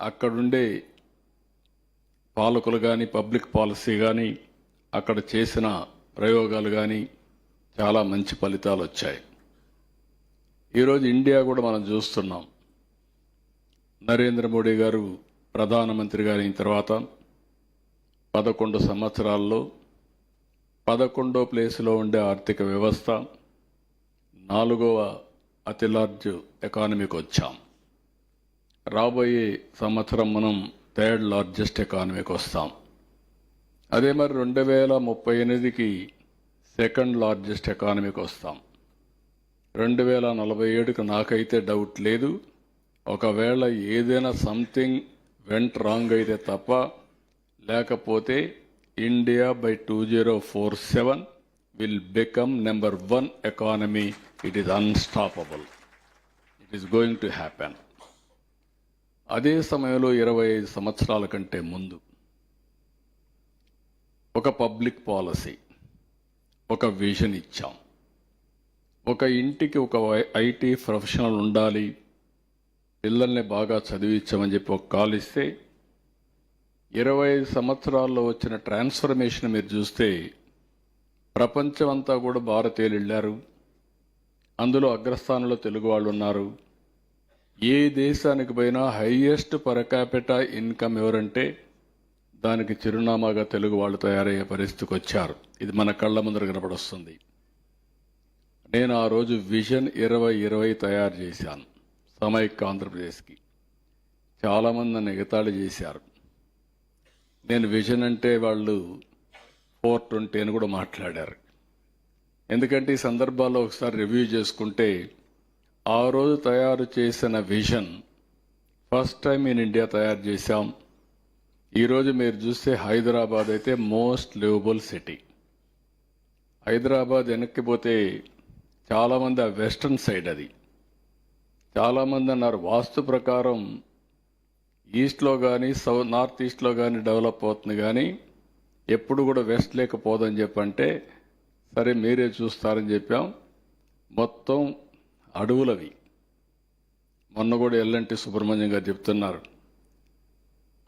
అక్కడుండే పాలకులు కానీ పబ్లిక్ పాలసీ కానీ అక్కడ చేసిన ప్రయోగాలు కానీ చాలా మంచి ఫలితాలు వచ్చాయి. ఈరోజు ఇండియా కూడా మనం చూస్తున్నాం. నరేంద్ర మోడీ గారు ప్రధానమంత్రిగా అయిన తర్వాత 11 సంవత్సరాల్లో 11వ ప్లేస్లో ఉండే ఆర్థిక వ్యవస్థ 4వ అతి లార్జ్ ఎకానమీకి వచ్చాం. రాబోయే సంవత్సరం మనం 3rd లార్జెస్ట్ ఎకానమీకి వస్తాం. అదే మరి 2038కి 2nd లార్జెస్ట్ ఎకానమీకి వస్తాం. 2047కి నాకైతే డౌట్ లేదు. ఒకవేళ ఏదైనా సంథింగ్ వెంట్ రాంగ్ అయితే తప్ప, లేకపోతే India by 2047 will become number 1 economy. It is unstoppable. It is going to happen. అదే సమయంలో 25 సంవత్సరాల కంటే ముందు ఒక పబ్లిక్ పాలసీ, ఒక విజన్ ఇచ్చాం. ఒక ఇంటికి ఒక ఐటీ ప్రొఫెషనల్ ఉండాలి, పిల్లల్ని బాగా చదివించామని చెప్పి ఒక కాల్ ఇస్తే 25 సంవత్సరాల్లో వచ్చిన ట్రాన్స్ఫర్మేషన్ మీరు చూస్తే ప్రపంచం అంతా కూడా భారతీయులు వెళ్ళారు. అందులో అగ్రస్థానంలో తెలుగు వాళ్ళు ఉన్నారు. ఏ దేశానికి పోయినా హైయెస్ట్ పర్ క్యాపిటా ఇన్కమ్ ఎవరంటే దానికి చిరునామాగా తెలుగు వాళ్ళు తయారయ్యే పరిస్థితికి వచ్చారు. ఇది మన కళ్ళ ముందర కనపడొస్తుంది. నేను ఆ రోజు విజన్ 2020 తయారు చేశాను సమైక్య ఆంధ్రప్రదేశ్కి. చాలామంది నన్ను ఎగతాళి చేశారు. నేను విజన్ అంటే వాళ్ళు 420 అని కూడా మాట్లాడారు. ఎందుకంటే ఈ సందర్భాల్లో ఒకసారి రివ్యూ చేసుకుంటే ఆ రోజు తయారు చేసిన vision first time in India తయారు చేశాం. ఈరోజు మీరు చూస్తే హైదరాబాద్ అయితే మోస్ట్ లివబుల్ సిటీ. హైదరాబాద్ వెనక్కిపోతే చాలామంది ఆ వెస్టర్న్ సైడ్, అది చాలామంది అన్నారు వాస్తు ప్రకారం ఈస్ట్లో కానీ నార్త్ ఈస్ట్లో కానీ డెవలప్ అవుతుంది, కానీ ఎప్పుడు కూడా వెస్ట్ లేకపోదని చెప్పంటే సరే మీరే చూస్తారని చెప్పాం. మొత్తం అడవులవి. మొన్న కూడా ఎల్లంటి సుబ్రహ్మణ్యం గారు చెప్తున్నారు,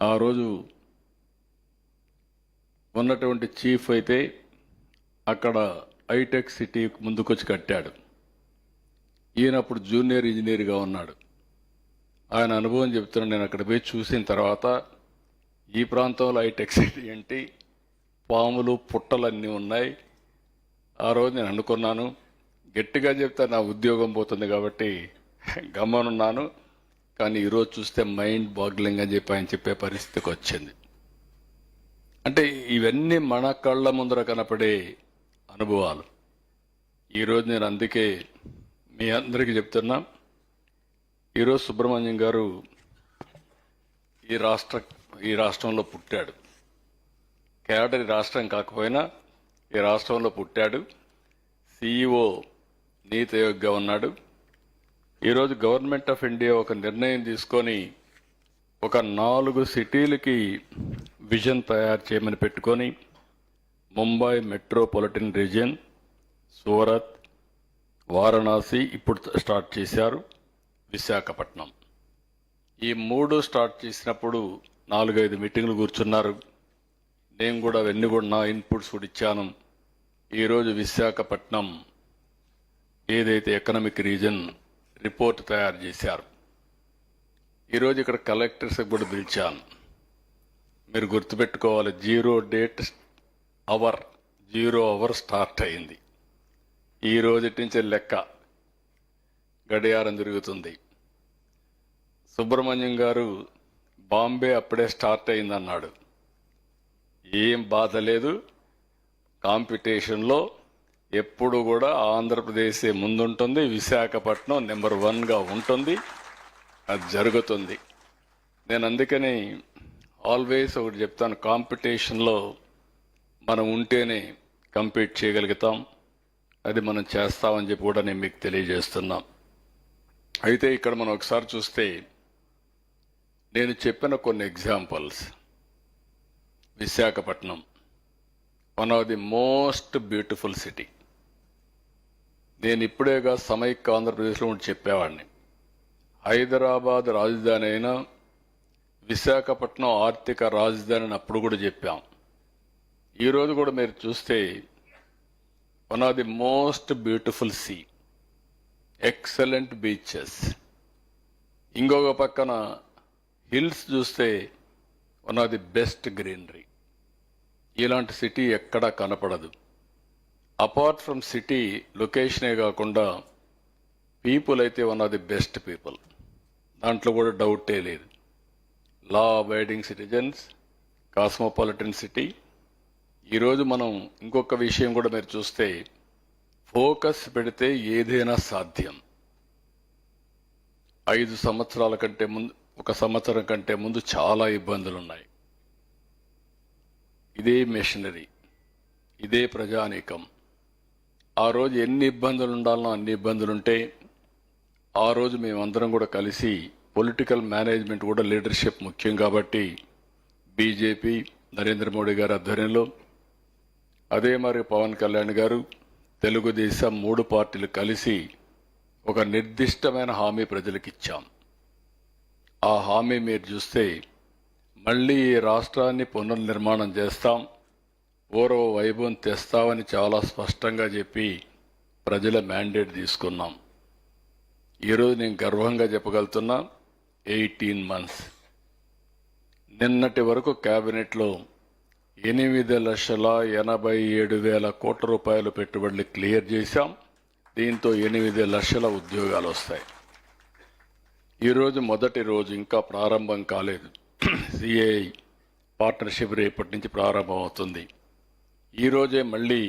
ఆ రోజు ఉన్నటువంటి చీఫ్ అయితే అక్కడ హైటెక్ సిటీ ముందుకొచ్చి కట్టాడు. ఈయన అప్పుడు జూనియర్ ఇంజనీర్గా ఉన్నాడు. ఆయన అనుభవం చెప్తున్నాడు. నేను అక్కడ పోయి చూసిన తర్వాత ఈ ప్రాంతంలో హైటెక్ సిటీ ఏంటి, పాములు పుట్టలన్నీ ఉన్నాయి. ఆ రోజు నేను అనుకున్నాను, గట్టిగా చెప్తే నా ఉద్యోగం పోతుంది కాబట్టి గమ్మనున్నాను. కానీ ఈరోజు చూస్తే మైండ్ బాగ్లింగ్ అని చెప్పి ఆయన చెప్పే పరిస్థితికి వచ్చింది. అంటే ఇవన్నీ మన కళ్ళ ముందర కనపడే అనుభవాలు. ఈరోజు నేను అందుకే మీ అందరికీ చెప్తున్నా, ఈరోజు సుబ్రహ్మణ్యం గారు ఈ రాష్ట్రంలో పుట్టాడు. కేడర్ రాష్ట్రం కాకపోయినా ఈ రాష్ట్రంలో పుట్టాడు. CEO నీతి ఆయోగ్గా ఉన్నాడు. ఈరోజు గవర్నమెంట్ ఆఫ్ ఇండియా ఒక నిర్ణయం తీసుకొని ఒక 4 సిటీలకి విజన్ తయారు చేయమని పెట్టుకొని ముంబై మెట్రోపాలిటన్ రీజియన్, సూరత్, వారణాసి ఇప్పుడు స్టార్ట్ చేశారు, విశాఖపట్నం. ఈ 3 స్టార్ట్ చేసినప్పుడు 4-5 మీటింగ్లు కూర్చున్నారు. నేను కూడా అవన్నీ కూడా నా ఇన్పుట్స్ కూడా ఇచ్చాను. ఈరోజు విశాఖపట్నం ఏదైతే ఎకనామిక్ రీజన్ రిపోర్ట్ తయారు చేశారు. ఈరోజు ఇక్కడ కలెక్టర్స్ కూడా పిలిచాను. మీరు గుర్తుపెట్టుకోవాలి, 0 అవర్ స్టార్ట్ అయింది. ఈ రోజు నుంచి లెక్క గడియారం తిరుగుతుంది. సుబ్రహ్మణ్యం గారు బాంబే అప్పుడే స్టార్ట్ అయిందన్నాడు. ఏం బాధ లేదు. కాంపిటీషన్లో ఎప్పుడు కూడా ఆంధ్రప్రదేశే ముందుంటుంది, విశాఖపట్నం నెంబర్ 1గా ఉంటుంది. అది జరుగుతుంది. నేను అందుకని ఆల్వేస్ ఒకటి చెప్తాను, కాంపిటీషన్లో మనం ఉంటేనే కంపీట్ చేయగలుగుతాం. అది మనం చేస్తామని చెప్పి కూడా నేను మీకు తెలియజేస్తున్నాం. అయితే ఇక్కడ మనం ఒకసారి చూస్తే నేను చెప్పిన కొన్ని examples. Visakhapatnam one of the most beautiful city. నేను ఇప్పుడేగా సమైక్య ఆంధ్రప్రదేశ్లో ఉండి చెప్పేవాడిని. హైదరాబాద్ రాజధాని అయినా, విశాఖపట్నం ఆర్థిక రాజధాని అని అప్పుడు కూడా చెప్పాం. ఈరోజు కూడా మీరు చూస్తే one of the most beautiful see, excellent beaches. ఇంకొక పక్కన హిల్స్ చూస్తే one of the best greenery. ఇలాంటి సిటీ ఎక్కడా కనపడదు. అపార్ట్ ఫ్రమ్ సిటీ లొకేషనే కాకుండా పీపుల్ అయితే one of the best people, దాంట్లో కూడా డౌటే లేదు. Law abiding citizens, cosmopolitan city. ఈరోజు మనం ఇంకొక విషయం కూడా మీరు చూస్తే ఫోకస్ పెడితే ఏదైనా సాధ్యం. 5 సంవత్సరాల కంటే ముందు, 1 సంవత్సరం కంటే ముందు చాలా ఇబ్బందులు ఉన్నాయి. ఇదే మెషినరీ, ఇదే ప్రజానీకం. ఆ రోజు ఎన్ని ఇబ్బందులు ఉండాలనో అన్ని ఇబ్బందులుంటే ఆ రోజు మేమందరం కూడా కలిసి, పొలిటికల్ మేనేజ్మెంట్ కూడా లీడర్షిప్ ముఖ్యం కాబట్టి బీజేపీ నరేంద్ర మోడీ గారి ఆధ్వర్యంలో, అదే మరి పవన్ కళ్యాణ్ గారు, తెలుగుదేశం 3 పార్టీలు కలిసి ఒక నిర్దిష్టమైన హామీ ప్రజలకు ఇచ్చాం. ఆ హామీ మీరు చూస్తే మళ్ళీ ఈ రాష్ట్రాన్ని పునర్నిర్మాణం చేస్తాం, పూర్వ వైభవం తెస్తామని చాలా స్పష్టంగా చెప్పి ప్రజల మ్యాండేట్ తీసుకున్నాం. ఈరోజు నేను గర్వంగా చెప్పగలుగుతున్నా, 18 months. నిన్నటి వరకు క్యాబినెట్లో 8,87,000 కోట్ల రూపాయలు పెట్టుబడులు క్లియర్ చేశాం. దీంతో 8 లక్షల ఉద్యోగాలు వస్తాయి. ఈరోజు మొదటి రోజు, ఇంకా ప్రారంభం కాలేదు. సిఐ పార్ట్నర్షిప్ రేపటి నుంచి ప్రారంభం అవుతుంది. ఈరోజే మళ్ళీ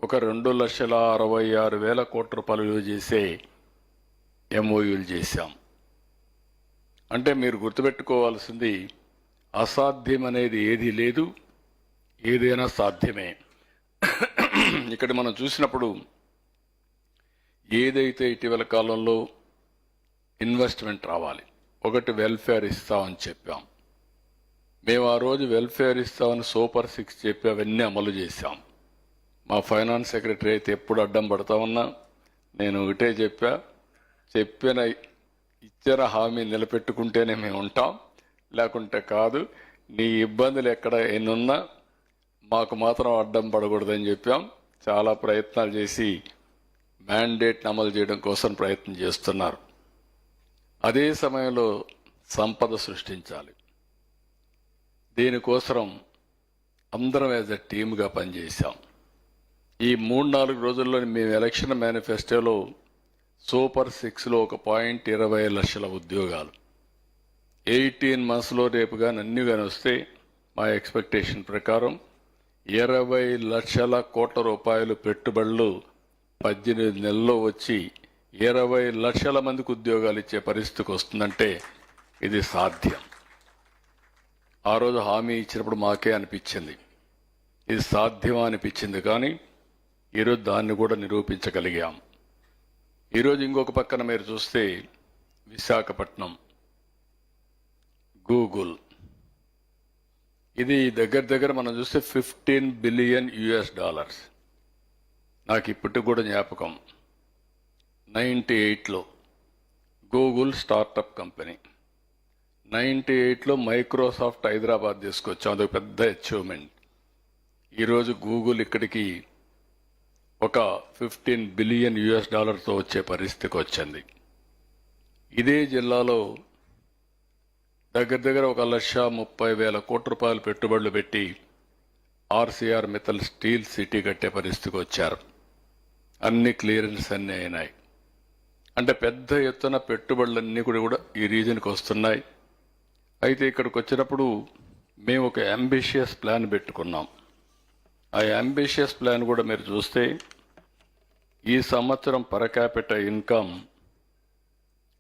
ఒక 2,66,000 కోట్ల రూపాయలు విలువ చేసే ఎంఓయూలు చేశాం. అంటే మీరు గుర్తుపెట్టుకోవాల్సింది, అసాధ్యం అనేది ఏదీ లేదు, ఏదైనా సాధ్యమే. ఇక్కడ మనం చూసినప్పుడు ఏదైతే ఇటీవల కాలంలో ఇన్వెస్ట్మెంట్ రావాలి, ఒకటి వెల్ఫేర్ ఇస్తామని చెప్పాం. మేము ఆ రోజు వెల్ఫేర్ ఇస్తామని సూపర్ 6 చెప్పి అవన్నీ అమలు చేశాం. మా ఫైనాన్స్ సెక్రటరీ అయితే ఎప్పుడు అడ్డం పడతా ఉన్నా నేను ఒకటే చెప్పిన ఇచ్చిన హామీ నిలబెట్టుకుంటేనే మేము ఉంటాం, లేకుంటే కాదు. నీ ఇబ్బందులు ఎక్కడ ఎన్నున్నా మాకు మాత్రం అడ్డం పడకూడదని చెప్పాం. చాలా ప్రయత్నాలు చేసి మ్యాండేట్ని అమలు చేయడం కోసం ప్రయత్నం చేస్తున్నారు. అదే సమయంలో సంపద సృష్టించాలి. దీనికోసం అందరం యాజ్ ఎ టీమ్గా పనిచేశాం. ఈ 3-4 రోజుల్లో మేము ఎలక్షన్ మేనిఫెస్టోలో సూపర్ 6లో 1.20 లక్షల ఉద్యోగాలు, 18 monthsలో రేపు కానీ అన్ని కానీ వస్తే మా ఎక్స్పెక్టేషన్ ప్రకారం 20 లక్షల కోట్ల రూపాయలు పెట్టుబడులు 18 నెలల్లో వచ్చి 20 లక్షల మందికి ఉద్యోగాలు ఇచ్చే పరిస్థితికి వస్తుందంటే ఇది సాధ్యం. ఆ రోజు హామీ ఇచ్చినప్పుడు మాకే అనిపించింది ఇది సాధ్యమా అనిపించింది, కానీ ఈరోజు దాన్ని కూడా నిరూపించగలిగాం. ఈరోజు ఇంకొక పక్కన మీరు చూస్తే విశాఖపట్నం గూగుల్, ఇది దగ్గర మనం చూస్తే $15 బిలియన్. నాకు ఇప్పటికి కూడా జ్ఞాపకం, 98లో గూగుల్ స్టార్టప్ కంపెనీ, 98లో మైక్రోసాఫ్ట్ హైదరాబాద్ తీసుకొచ్చాం, అదొక పెద్ద అచీవ్మెంట్. ఈరోజు గూగుల్ ఇక్కడికి ఒక $15 బిలియన్ వచ్చే పరిస్థితికి వచ్చింది. ఇదే జిల్లాలో దగ్గర 1,30,000 కోట్ల రూపాయలు పెట్టుబడులు పెట్టి ఆర్సీఆర్ మిత్తల్ స్టీల్ సిటీ కట్టే పరిస్థితికి వచ్చారు. అన్ని క్లియరెన్స్ అన్నీ అయినాయి. అంటే పెద్ద ఎత్తున పెట్టుబడులన్నీ కూడా ఈ రీజన్కి వస్తున్నాయి. అయితే ఇక్కడికి వచ్చినప్పుడు మేము ఒక అంబిషియస్ ప్లాన్ పెట్టుకున్నాం. ఆ అంబిషియస్ ప్లాన్ కూడా మీరు చూస్తే ఈ సంవత్సరం పర్ క్యాపిటల్ ఇన్కమ్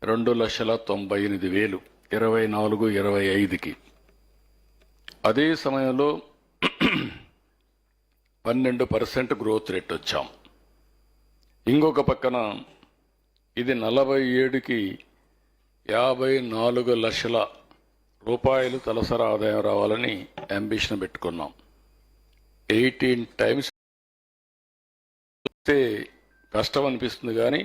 2,98,000, 24-25కి. అదే సమయంలో 12% గ్రోత్ రేట్ వచ్చాం. ఇంకొక పక్కన ఇది 47కి 54 లక్షల రూపాయలు తలసరి ఆదాయం రావాలని అంబిషన్ పెట్టుకున్నాం. 18 times వస్తే కష్టం అనిపిస్తుంది, కానీ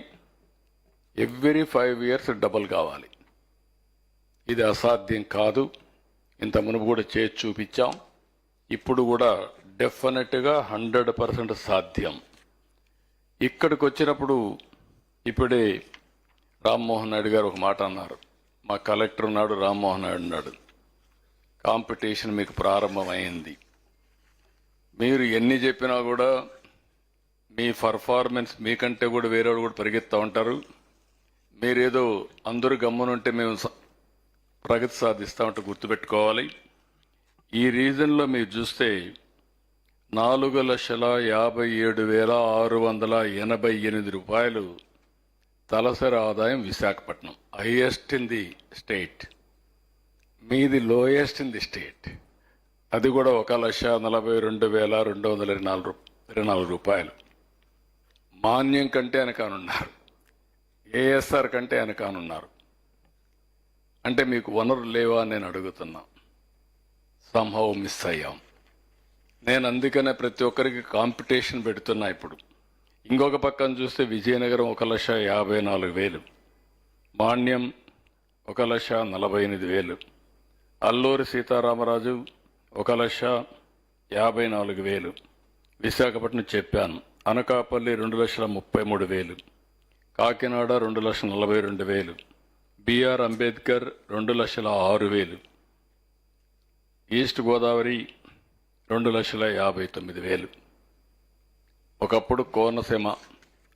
ఎవ్రీ 5 years డబల్ కావాలి. ఇది అసాధ్యం కాదు. ఇంత మునుపు కూడా చేసి చూపించాం. ఇప్పుడు కూడా డెఫినెట్గా 100% సాధ్యం. ఇక్కడికి వచ్చినప్పుడు ఇప్పుడే రామ్మోహన్ నాయుడు గారు ఒక మాట అన్నారు. మా కలెక్టర్ ఉన్నాడు, రామ్మోహన్ నాయుడు ఉన్నాడు, కాంపిటీషన్ మీకు ప్రారంభమైంది. మీరు ఎన్ని చెప్పినా కూడా మీ పర్ఫార్మెన్స్ మీకంటే కూడా వేరేవాడు కూడా పరిగెత్తా ఉంటారు. మీరేదో అందరూ గమ్మునుంటే మేము ప్రగతి సాధిస్తామంటే గుర్తుపెట్టుకోవాలి. ఈ రీజన్లో మీరు చూస్తే 4,57,688 రూపాయలు తలసరి ఆదాయం Visakhapatnam, highest in the state. మీది లోయెస్ట్ ఇన్ ది స్టేట్. అది కూడా 1,42,224 రూపాయలు. మాన్యం కంటే వెనకానున్నారు, ఏఎస్ఆర్ కంటే వెనకానున్నారు. అంటే మీకు వనరులు లేవా అని నేను అడుగుతున్నా. సంహవ్ మిస్ అయ్యాం. నేను అందుకనే ప్రతి ఒక్కరికి కాంపిటీషన్ పెడుతున్నా. ఇప్పుడు ఇంకొక పక్కన చూస్తే విజయనగరం 1,54,000, మాన్యం 1,48,000, అల్లూరి సీతారామరాజు 1,54,000, విశాఖపట్నం చెప్పాను, అనకాపల్లి 2,33,000, కాకినాడ 2,42,000, బిఆర్ అంబేద్కర్ 2,06,000, ఈస్ట్ గోదావరి 2,59,000. ఒకప్పుడు కోనసీమ,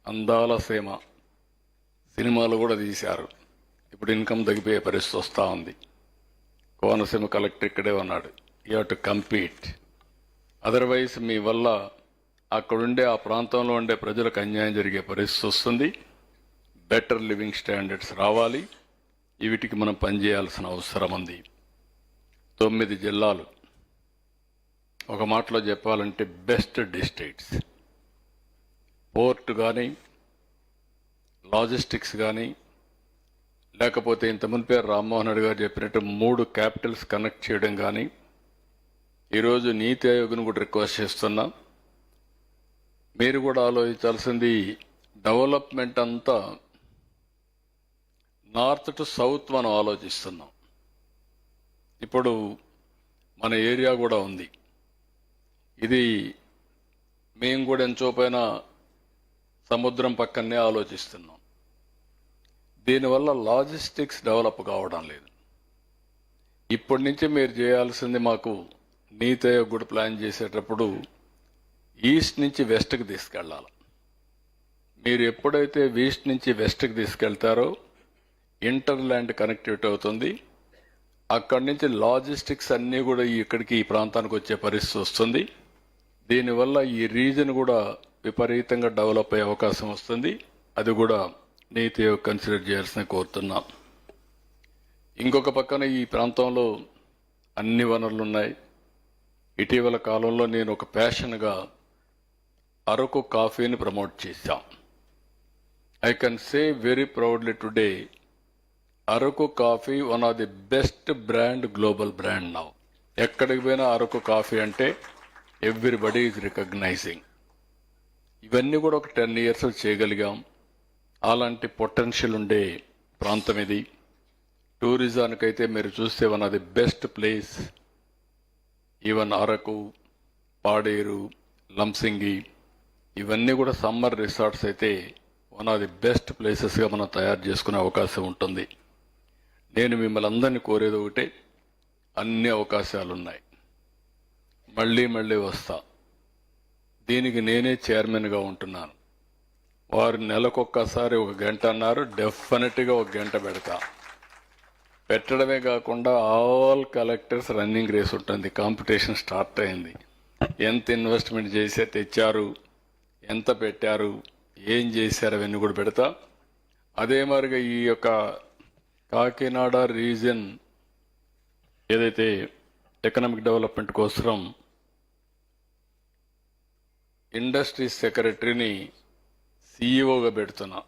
అందాల సీమ సినిమాలు కూడా తీశారు. ఇప్పుడు ఇన్కమ్ తగ్గిపోయే పరిస్థితి వస్తూ ఉంది. కోనసీమ కలెక్టర్ ఇక్కడే ఉన్నాడు. You have to compete. Otherwise మీ వల్ల అక్కడుండే ఆ ప్రాంతంలో ఉండే ప్రజలకు అన్యాయం జరిగే పరిస్థితి వస్తుంది. బెటర్ లివింగ్ స్టాండర్డ్స్ రావాలి. వీటికి మనం పనిచేయాల్సిన అవసరం ఉంది. 9 జిల్లాలు, ఒక మాటలో చెప్పాలంటే బెస్ట్ డిస్ట్రిక్ట్స్. పోర్ట్ కానీ, లాజిస్టిక్స్ కానీ, లేకపోతే ఇంత మునిపే రామ్మోహన్ రెడ్డి గారు చెప్పినట్టు 3 క్యాపిటల్స్ కనెక్ట్ చేయడం కానీ. ఈరోజు నీతి ఆయోగ్ను కూడా రిక్వెస్ట్ చేస్తున్నా, మీరు కూడా ఆలోచించాల్సింది డెవలప్మెంట్ అంతా నార్త్ టు సౌత్ మనం ఆలోచిస్తున్నాం. ఇప్పుడు మన ఏరియా కూడా ఉంది. ఇది మేము కూడా ఎంచోపైన సముద్రం పక్కనే ఆలోచిస్తున్నాం. దీనివల్ల లాజిస్టిక్స్ డెవలప్ కావడం లేదు. ఇప్పటి నుంచి మీరు చేయాల్సింది, మాకు నీతి ఆయోగ్ కూడా ప్లాన్ చేసేటప్పుడు ఈస్ట్ నుంచి వెస్ట్కి తీసుకెళ్ళాలి. మీరు ఎప్పుడైతే ఈస్ట్ నుంచి వెస్ట్కి తీసుకెళ్తారో ఇంటర్లాండ్ కనెక్టివిటీ అవుతుంది. అక్కడి నుంచి లాజిస్టిక్స్ అన్నీ కూడా ఇక్కడికి ఈ ప్రాంతానికి వచ్చే పరిస్థితి వస్తుంది. దీనివల్ల ఈ రీజన్ కూడా విపరీతంగా డెవలప్ అయ్యే అవకాశం వస్తుంది. అది కూడా నీతి కన్సిడర్ చేయాల్సిన కోరుతున్నాం. ఇంకొక పక్కన ఈ ప్రాంతంలో అన్ని వనరులు ఉన్నాయి. ఇటీవల కాలంలో నేను ఒక ప్యాషన్గా అరకు కాఫీని ప్రమోట్ చేశాం. I can say very proudly today, Araku coffee one of the best brand, global brand now. ఎక్కడికి పోయినా అరకు కాఫీ అంటే ఎవ్రీబడి ఈజ్ రికగ్నైజింగ్. ఇవన్నీ కూడా ఒక 10 years చేయగలిగాం. అలాంటి పొటెన్షియల్ ఉండే ప్రాంతం ఇది. టూరిజానికైతే మీరు చూస్తే one of the best place. Even Araku, Paderu, Lambasingi ఇవన్నీ కూడా సమ్మర్ రిసార్ట్స్ అయితే వన్ ఆఫ్ ది బెస్ట్ ప్లేసెస్గా మనం తయారు చేసుకునే అవకాశం ఉంటుంది. నేను మిమ్మల్ని అందరినీ కోరేది ఒకటే, అన్ని అవకాశాలు ఉన్నాయి. మళ్ళీ వస్తా. దీనికి నేనే చైర్మన్గా ఉంటున్నాను. వారు నెలకొక్కసారి 1 గంట అన్నారు. డెఫినెట్గా 1 గంట పెడతా. పెట్టడమే కాకుండా ఆల్ కలెక్టర్స్ రన్నింగ్ రేస్ ఉంటుంది. కాంపిటీషన్ స్టార్ట్ అయింది. ఎంత ఇన్వెస్ట్మెంట్ చేసే తెచ్చారు, ఎంత పెట్టారు, ఏం చేశారు, అవన్నీ కూడా పెడతా. అదే మరిగా ఈ యొక్క కాకినాడ రీజన్ ఏదైతే ఎకనామిక్ డెవలప్మెంట్ కోసం ఇండస్ట్రీ సెక్రటరీని సిఇఓగా పెడుతున్నా.